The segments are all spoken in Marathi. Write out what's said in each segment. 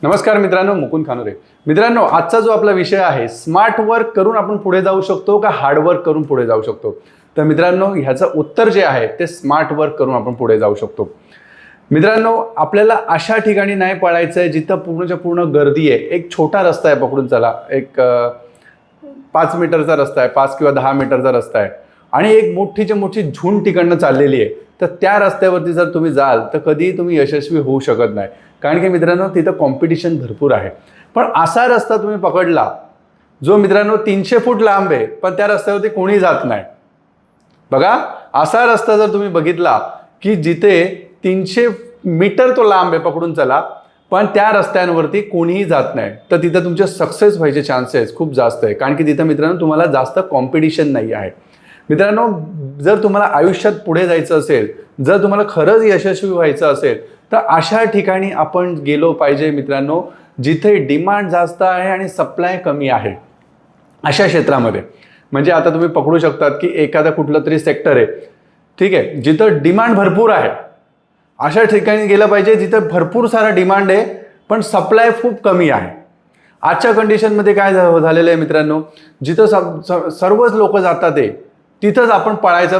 नमस्कार मित्रांनो, मुकुंद खानोरे. मित्रांनो, आजचा जो आपला विषय आहे, स्मार्ट वर्क करून आपण पुढे जाऊ शकतो का हार्ड वर्क करून पुढे जाऊ शकतो. तर मित्रांनो, ह्याचं उत्तर जे आहे ते स्मार्ट वर्क करून आपण पुढे जाऊ शकतो. मित्रांनो, आपल्याला अशा ठिकाणी नाही पळायचं आहे जिथं पूर्णच्या पूर्ण गर्दी आहे. एक छोटा रस्ता आहे, पकडून चला, एक 5 मीटरचा रस्ता आहे, 5 किंवा 10 मीटरचा रस्ता आहे आणि एक मोठीच्या मोठी झुंड तिकडनं चाललेली आहे. तर त्या रस्त्यावरती जर तुम्ही जाल तर कधीही तुम्ही यशस्वी होऊ शकत नाही. कारण की मित्रांनो, तिथं कॉम्पिटिशन भरपूर आहे. पण असा रस्ता तुम्ही पकडला जो मित्रांनो 300 फूट लांब आहे, पण त्या रस्त्यावरती कोणी जात नाही. बघा, असा रस्ता जर तुम्ही बघितला की जिथे 300 मीटर तो लांब आहे, पकडून चला, पण त्या रस्त्यांवरती कोणीही जात नाही, तर तिथं तुमचे सक्सेस व्हायचे चान्सेस खूप जास्त आहे. कारण की तिथं मित्रांनो तुम्हाला जास्त कॉम्पिटिशन नाही आहे. मित्रांनो, जर तुम्हाला आयुष्यात पुढे जायचं असेल, जर तुम्हाला खरंच यशस्वी व्हायचं असेल, तर अशा ठिकाणी आपण गेलो पाहिजे मित्रांनो, जिथे डिमांड जास्त आहे आणि सप्लाय कमी आहे. अशा क्षेत्रामध्ये म्हणजे आता तुम्ही पकडू शकतात की एखादा कुठलं तरी सेक्टर आहे, ठीक आहे, जिथं डिमांड भरपूर आहे. अशा ठिकाणी गेलं पाहिजे जिथं भरपूर सारा डिमांड आहे पण सप्लाय खूप कमी आहे. आजच्या कंडिशनमध्ये काय झालेलं आहे मित्रांनो, जिथं सर्वच लोक जातात आहे तिथंच आपण पळायचा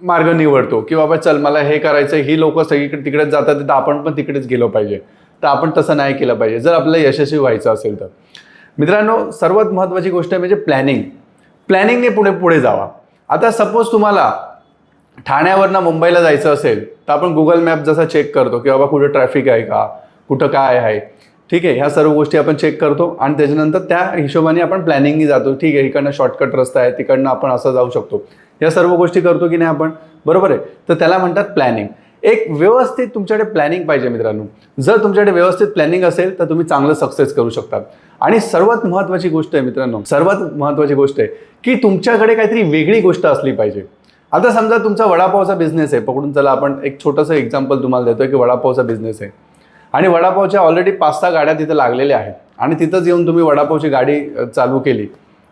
मार्ग निवडतो की बाबा चल, मला हे करायचं, ही लोक सगळीकडे तिकडेच जातात तर आपण पण तिकडेच गेलो पाहिजे. तर आपण तसं नाही केलं पाहिजे जर आपल्याला यशस्वी व्हायचं असेल तर. मित्रांनो, सर्वात महत्त्वाची गोष्ट म्हणजे प्लॅनिंगने पुढे जावा. आता सपोज तुम्हाला ठाण्यावरनं मुंबईला जायचं असेल तर आपण गुगल मॅप जसा चेक करतो की बाबा कुठं ट्रॅफिक आहे का, कुठं काय आहे, ठीक आहे, ह्या सर्व गोष्टी आपण चेक करतो आणि त्याच्यानंतर त्या हिशोबाने आपण प्लॅनिंगनी जातो. ठीक आहे, इकडनं शॉर्टकट रस्ता आहे, तिकडनं आपण असं जाऊ शकतो. या सर्व गोष्टी करतो की नाही आपण, बरोबर आहे. तर त्याला म्हणतात प्लॅनिंग. एक व्यवस्थित तुमच्याकडे प्लॅनिंग पाहिजे मित्रांनो. जर तुमच्याकडे व्यवस्थित प्लॅनिंग असेल तर तुम्ही चांगलं सक्सेस करू शकता. आणि सर्वात महत्त्वाची गोष्ट आहे मित्रांनो, सर्वात महत्त्वाची गोष्ट आहे की तुमच्याकडे काहीतरी वेगळी गोष्ट असली पाहिजे. आता समजा तुमचा वडापावचा बिझनेस आहे, पकडून चला, आपण एक छोटंसं एक्झाम्पल तुम्हाला देतोय की वडापावचा बिझनेस आहे आणि वडापावच्या ऑलरेडी 5-6 गाड्या तिथं लागलेल्या आहेत आणि तिथंच येऊन तुम्ही वडापावची गाडी चालू केली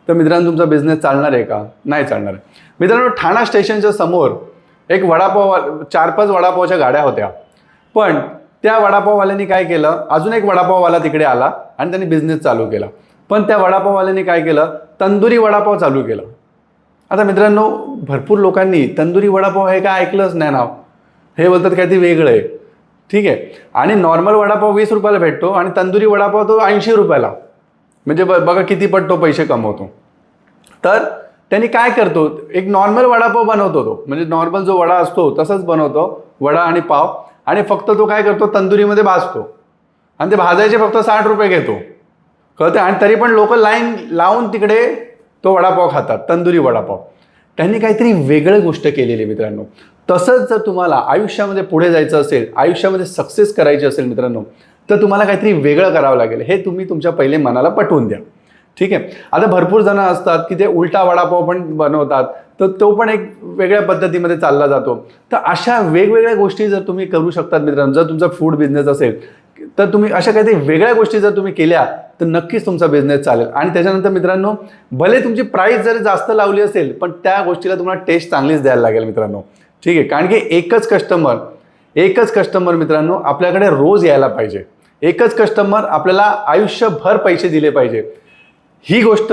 तर मित्रांनो तुमचा बिझनेस चालणार आहे का? नाही चालणार आहे. मित्रांनो, ठाणा स्टेशनच्या समोर एक 4-5 वडापावच्या गाड्या होत्या, पण त्या वडापाववाल्यांनी काय केलं, अजून एक वडापाववाला तिकडे आला आणि त्यांनी बिझनेस चालू केला. पण त्या वडापाववाल्यांनी काय केलं, तंदुरी वडापाव चालू केला. आता मित्रांनो, भरपूर लोकांनी तंदुरी वडापाव हे काय ऐकलंच नाही नाव, हे बोलतात काय ते वेगळं आहे, ठीक आहे. आणि नॉर्मल वडापाव 20 रुपयाला भेटतो आणि तंदुरी वडापाव तो 80 रुपयाला. म्हणजे बघा किती पट तो पैसे कमवतो. तर त्यांनी काय करतो, एक नॉर्मल वडापाव बनवतो, तो म्हणजे नॉर्मल जो वडा असतो तसंच बनवतो, वडा आणि पाव, आणि फक्त तो काय करतो, तंदुरीमध्ये भाजतो आणि ते भाजायचे फक्त 60 रुपये घेतो, कळते. आणि तरी पण लोक लाईन लावून तिकडे तो वडापाव खातात, तंदुरी वडापाव. त्यांनी काहीतरी वेगळी गोष्ट केलेली मित्रांनो. तसंच जर तुम्हाला आयुष्यामध्ये पुढे जायचं असेल, आयुष्यामध्ये सक्सेस करायची असेल मित्रांनो, तर तुम्हाला काहीतरी वेगळं करावं लागेल. हे तुम्ही तुमच्या पहिले मनाला पटवून द्या, ठीक आहे. आता भरपूर जण असतात की ते उलटा वडापाव पण बनवतात, तर तो पण एक वेगळ्या पद्धतीमध्ये चालला जातो. तर अशा वेगवेगळ्या गोष्टी जर तुम्ही करू शकतात मित्रांनो, जर तुमचा फूड बिझनेस असेल तर तुम्ही अशा काहीतरी वेगळ्या गोष्टी जर तुम्ही केल्या तर नक्कीच तुमचा बिझनेस चालेल. आणि त्याच्यानंतर मित्रांनो, भले तुमची प्राईस जरी जास्त लावली असेल पण त्या गोष्टीला तुम्हाला टेस्ट चांगलीच द्यायला लागेल मित्रांनो, ठीक आहे. कारण की एकच कस्टमर मित्रांनो आपल्याकडे रोज यायला पाहिजे. एकच कस्टमर आपल्याला आयुष्यभर पैसे दिले पाहिजे, ही गोष्ट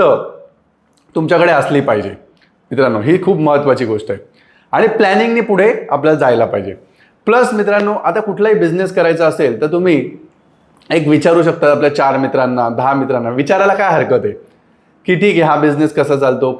तुमच्याकडे असली पाहिजे मित्रांनो. ही खूप महत्त्वाची गोष्ट आहे. आणि प्लॅनिंगने पुढे आपल्याला जायला पाहिजे. प्लस मित्रांनो, आता कुठलाही बिझनेस करायचा असेल तर तुम्ही एक विचारू शकता आपल्या 4 मित्रांना, 10 मित्रांना. विचारायला काय हरकत आहे की ठीक आहे, हा बिझनेस कसा चालतो,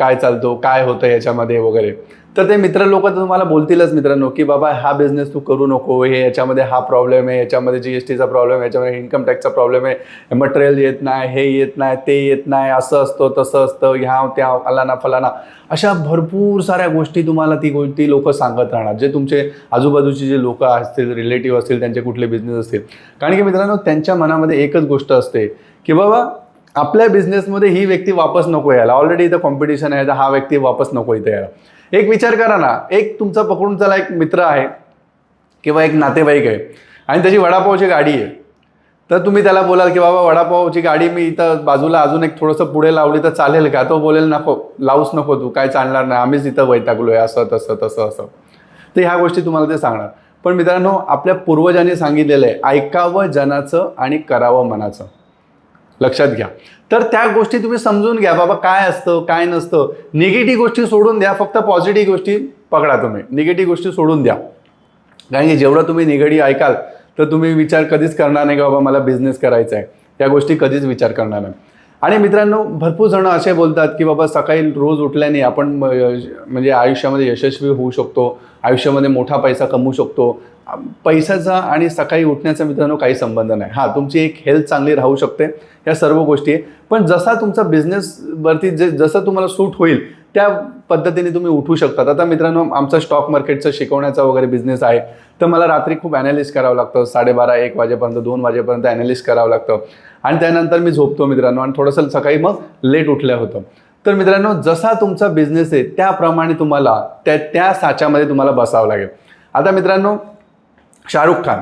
काय होतं याच्यामध्ये वगैरे. तर ते मित्र लोक तर तुम्हाला बोलतीलच मित्रांनो की बाबा हा बिझनेस तू करू नको, हे याच्यामध्ये हा प्रॉब्लेम आहे, याच्यामध्ये GSTचा प्रॉब्लेम आहे, याच्यामध्ये इन्कम टॅक्सचा प्रॉब्लेम आहे, मटेरियल येत नाही, हे येत नाही, ते येत नाही, असं असतं तसं असतं, ह्या त्या फलाना फलाना, अशा भरपूर साऱ्या गोष्टी तुम्हाला ती लोक सांगत राहणार, जे तुमचे आजूबाजूचे जे लोक असतील, रिलेटिव्ह असतील, त्यांचे कुठले बिझनेस असतील. कारण की मित्रांनो, त्यांच्या मनामध्ये एकच गोष्ट असते की बाबा आपल्या बिझनेसमध्ये ही व्यक्ती वापस नको यायला, ऑलरेडी इथं कॉम्पिटिशन आहे, तर हा व्यक्ती वापस नको इथे यायला. एक विचार करा ना, एक तुमचा पकडून चला एक मित्र आहे किंवा एक नातेवाईक आहे आणि त्याची वडापावची गाडी आहे, तर तुम्ही त्याला बोलाल की बाबा वडापावची गाडी मी इथं बाजूला अजून एक थोडंसं पुढे लावली तर चालेल का? तो बोलेल नको, लावूच नको, तू काय चालणार नाही, आम्हीच इथं वैतागलोय, असं तसं. तर ह्या गोष्टी तुम्हाला ते सांगणार. पण मित्रांनो, आपल्या पूर्वजांनी सांगितलेलं आहे, ऐकावं जनाचं आणि करावं मनाचं. लक्षात घ्या. तर त्या गोष्टी तुम्ही समजून घ्या, बाबा काय असतं काय नसतं. निगेटिव्ह गोष्टी सोडून द्या, फक्त पॉझिटिव्ह गोष्टी पकडा. तुम्ही निगेटिव्ह गोष्टी सोडून द्या, कारण की जेवढं तुम्ही निगेटिव्ह ऐकाल तर तुम्ही विचार कधीच करणार नाही की बाबा मला बिझनेस करायचा आहे. त्या गोष्टी कधीच विचार करणार नाही. आणि मित्रांनो, भरपूर जण असे बोलतात की बाबा सकाळी रोज उठल्याने आपण म्हणजे आयुष्यामध्ये यशस्वी होऊ शकतो, आयुष्यामध्ये मोठा पैसा कमवू शकतो. पैशाचा आणि सकाळी उठण्याचा मित्रांनो काही संबंध नाही. हां, तुमची एक हेल्थ चांगली राहू शकते, या सर्व गोष्टी आहे. पण जसा तुमचा बिझनेसवरती जसं तुम्हाला सूट होईल त्या पद्धतीने तुम्ही उठू शकतात. आता मित्रांनो, आमचा स्टॉक मार्केटचं शिकवण्याचा वगैरे बिझनेस आहे, तर मला रात्री खूप ॲनालिस्ट करावं लागतं. 12:30-1 वाजेपर्यंत 2 वाजेपर्यंत ॲनालिस्ट करावं लागतं आणि त्यानंतर मी झोपतो मित्रांनो, आणि थोडंसं सकाळी मग लेट उठलं होतं. तर मित्रांनो, जसा तुमचा बिझनेस आहे त्याप्रमाणे तुम्हाला त्या साच्यामध्ये तुम्हाला बसावं लागेल. आता मित्रांनो, शाहरुख खान,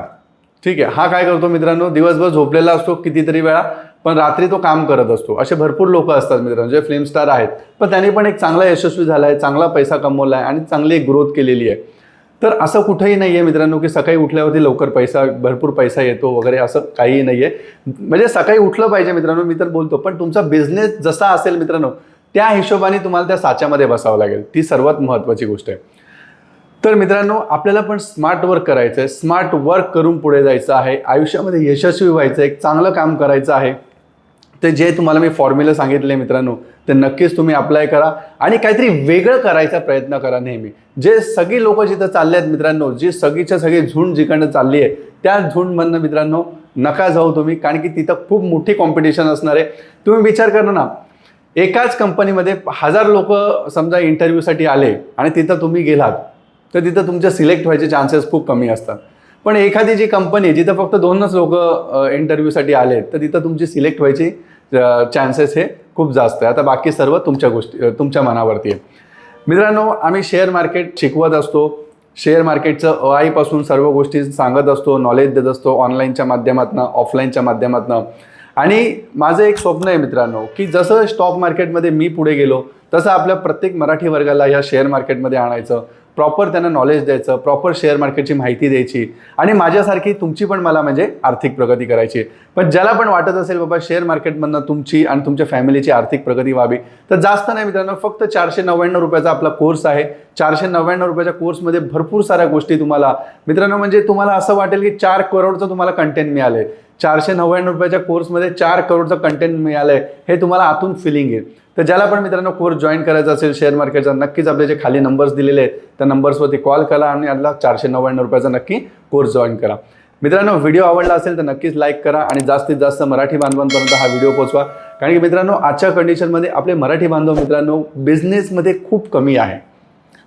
ठीक आहे, हा काय करतो मित्रांनो, दिवसभर झोपलेला असतो कितीतरी वेळा, पण रात्री तो काम करत असतो. असे भरपूर लोक असतात मित्रांनो जे फिल्म स्टार आहेत, पण त्यांनी पण एक चांगला यशस्वी झाला आहे, चांगला पैसा कमवला आहे आणि चांगली ग्रोथ केलेली आहे. तर असं कुठेही नाही आहे मित्रांनो की सकाळी उठल्यावरती लवकर भरपूर पैसा येतो वगैरे, असं काहीही नाही आहे. म्हणजे सकाळी उठलं पाहिजे मित्रांनो, मी तर बोलतो, पण तुमचा बिझनेस जसा असेल मित्रांनो त्या हिशोबाने तुम्हाला त्या साच्यामध्ये बसावं लागेल. ती सर्वात महत्त्वाची गोष्ट आहे. तर मित्रांनो, आपल्याला पण स्मार्ट वर्क करायचं आहे, स्मार्ट वर्क करून पुढे जायचं आहे, आयुष्यामध्ये यशस्वी व्हायचं आहे, एक चांगलं काम करायचं आहे. ते जे तुम्हाला मी फॉर्म्युला सांगितले मित्रांनो, ते नक्कीच तुम्ही अप्लाय करा आणि काहीतरी वेगळं करायचा प्रयत्न करा नेहमी. जे सगळी लोक जिथं चालले आहेत मित्रांनो, जी सगळीच्या सगळी झुंड जिकडनं चालली आहे, त्या झुंडमधनं मित्रांनो नका जाऊ तुम्ही, कारण की तिथं खूप मोठी कॉम्पिटिशन असणार आहे. तुम्ही विचार करा ना, एकाच कंपनीमध्ये 1000 लोक समजा इंटरव्ह्यूसाठी आले आणि तिथं तुम्ही गेलात, तर तिथं तुमचे सिलेक्ट व्हायचे चान्सेस खूप कमी असतात. पण एखादी जी कंपनी जिथं फक्त 2च लोक इंटरव्ह्यूसाठी आले, तर तिथं तुमची सिलेक्ट व्हायची चान्सेस हे खूप जास्त आहे. आता बाकी सर्व तुमच्या मनावरती आहे. मित्रांनो, आम्ही शेअर मार्केट शिकवत असतो, शेअर मार्केटचं आईपासून सर्व गोष्टी सांगत असतो, नॉलेज देत असतो, ऑनलाईनच्या माध्यमातून, ऑफलाईनच्या माध्यमातून. आणि माझं एक स्वप्न आहे मित्रांनो की जसं स्टॉक मार्केटमध्ये मी पुढे गेलो, तसं आपल्या प्रत्येक मराठी वर्गाला ह्या शेअर मार्केटमध्ये आणायचं, प्रॉपर त्यांना नॉलेज द्यायचं, प्रॉपर शेअर मार्केटची माहिती द्यायची आणि माझ्यासारखी तुमची पण मला म्हणजे आर्थिक प्रगती करायची. पण ज्याला पण वाटत असेल बाबा शेअर मार्केटमधनं तुमची आणि तुमच्या फॅमिलीची आर्थिक प्रगती व्हावी, तर जास्त नाही मित्रांनो, फक्त 499 रुपयाचा आपला कोर्स आहे. 499 रुपयाच्या कोर्समध्ये भरपूर साऱ्या गोष्टी तुम्हाला मित्रांनो, म्हणजे तुम्हाला असं वाटेल की 4 करोडचं तुम्हाला कंटेंट मिळालंय. 499 रुपयाच्या कोर्समध्ये 4 करोडचं कंटेंट मिळालंय, हे तुम्हाला आतून फिलिंग येईल. तर ज्याला पण मित्रांनो कोर्स जॉईन करायचा असेल शेअर मार्केटचा, नक्कीच आपले जे खाली नंबर्स दिलेले आहेत त्या नंबर्सवरती कॉल करा आणि आपला 499 रुपयाचा नक्की कोर्स जॉईन करा. मित्रांनो, व्हिडिओ आवडला असेल तर नक्कीच लाईक करा आणि जास्तीत जास्त मराठी बांधवांपर्यंत हा व्हिडिओ पोहोचवा. कारण की मित्रांनो, आजच्या कंडिशनमध्ये आपले मराठी बांधव मित्रांनो बिझनेसमध्ये खूप कमी आहे,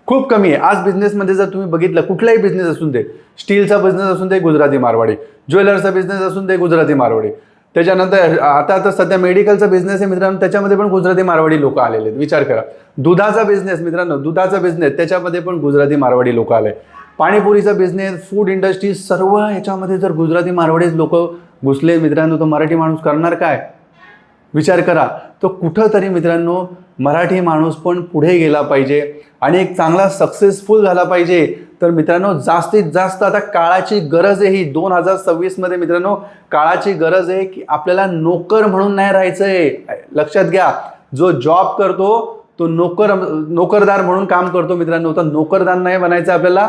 खूप कमी आहे. आज बिझनेसमध्ये जर तुम्ही बघितलं, कुठलाही बिझनेस असून दे, स्टीलचा बिझनेस असून दे गुजराती मारवाडी, ज्वेलर्सचा बिझनेस असून दे गुजराती मारवाडी, त्याच्यानंतर आता सध्या मेडिकलचा बिझनेस आहे मित्रांनो, त्याच्यामध्ये पण गुजराती मारवाडी लोक आलेले आहेत. विचार करा. दुधाचा बिझनेस मित्रांनो, दुधाचा बिझनेस त्याच्यामध्ये पण गुजराती मारवाडी लोक आले. पाणीपुरीचा बिझनेस, फूड इंडस्ट्री, सर्व ह्याच्यामध्ये जर गुजराती मारवाडीच लोक घुसले मित्रांनो, तर मराठी माणूस करणार काय? विचार करा. तर कुठंतरी मित्रांनो मराठी माणूस पण पुढे गेला पाहिजे आणि एक चांगला सक्सेसफुल झाला पाहिजे. तर मित्रांनो, जास्तीत जास्त आता काळाची गरज आहे ही 2026 मध्ये मित्रांनो, काळाची गरज आहे की आपल्याला नोकर म्हणून नाही राहायचंय. लक्षात घ्या, जो जॉब करतो तो नोकरदार म्हणून काम करतो मित्रांनो. तर नोकरदार नाही बनायचं आपल्याला,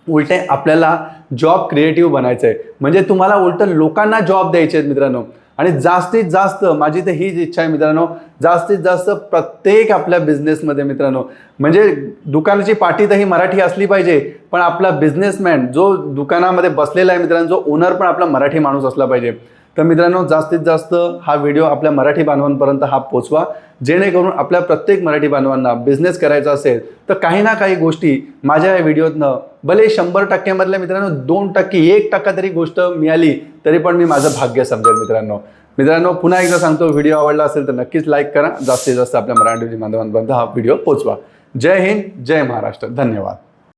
उलटे आपल्याला जॉब क्रिएटिव्ह बनायचं आहे. म्हणजे तुम्हाला उलट लोकांना जॉब द्यायचे आहेत मित्रांनो. आणि जास्तीत जास्त माझी तर हीच इच्छा आहे मित्रांनो, जास्तीत जास्त प्रत्येक आपल्या बिझनेसमध्ये मित्रांनो, म्हणजे दुकानाची पाटी तर ही मराठी असली पाहिजे, पण आपला बिझनेसमॅन जो दुकानामध्ये बसलेला आहे मित्रांनो, जो ओनर पण आपला मराठी माणूस असला पाहिजे. तर मित्रांनो, जास्तीत जास्त हा व्हिडिओ आपल्या मराठी बांधवांपर्यंत हा पोचवा, जेणेकरून आपल्या प्रत्येक मराठी बांधवांना बिझनेस करायचा असेल तर काही ना काही गोष्टी माझ्या या व्हिडिओतनं, भले 100% मधल्या मित्रांनो 2%, 1% तरी गोष्ट मिळाली तरी पण मी माझं भाग्य समजेल मित्रांनो. पुन्हा एकदा सांगतो, व्हिडिओ आवडला असेल तर नक्कीच लाईक करा, जास्तीत जास्त आपल्या मराठी बांधवांपर्यंत हा व्हिडिओ पोचवा. जय हिंद, जय महाराष्ट्र, धन्यवाद.